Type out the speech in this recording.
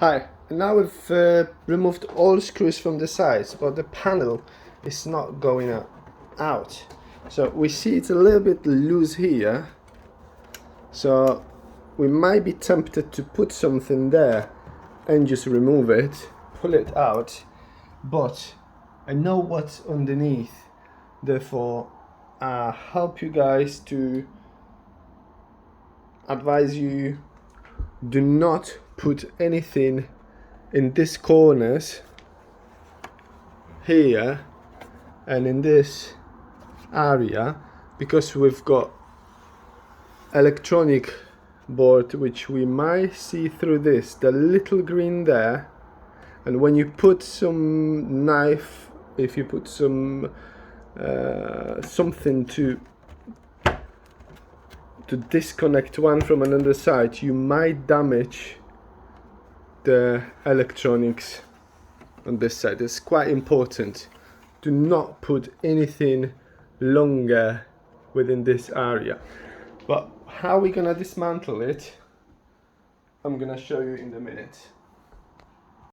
Hi, now we've removed all screws from the sides, but the panel is not going out. So we see it's a little bit loose here. So we might be tempted to put something there and just remove it, pull it out. But I know what's underneath. Therefore, I help you guys to advise you, do not put anything in these corners here and in this area, because we've got electronic board which we might see through this, the little green there. And when you put some knife, if you put some something to disconnect one from another side, you might damage the electronics on this side. It's quite important. Do not put anything longer within this area. But how are we gonna dismantle it? I'm gonna show you in a minute.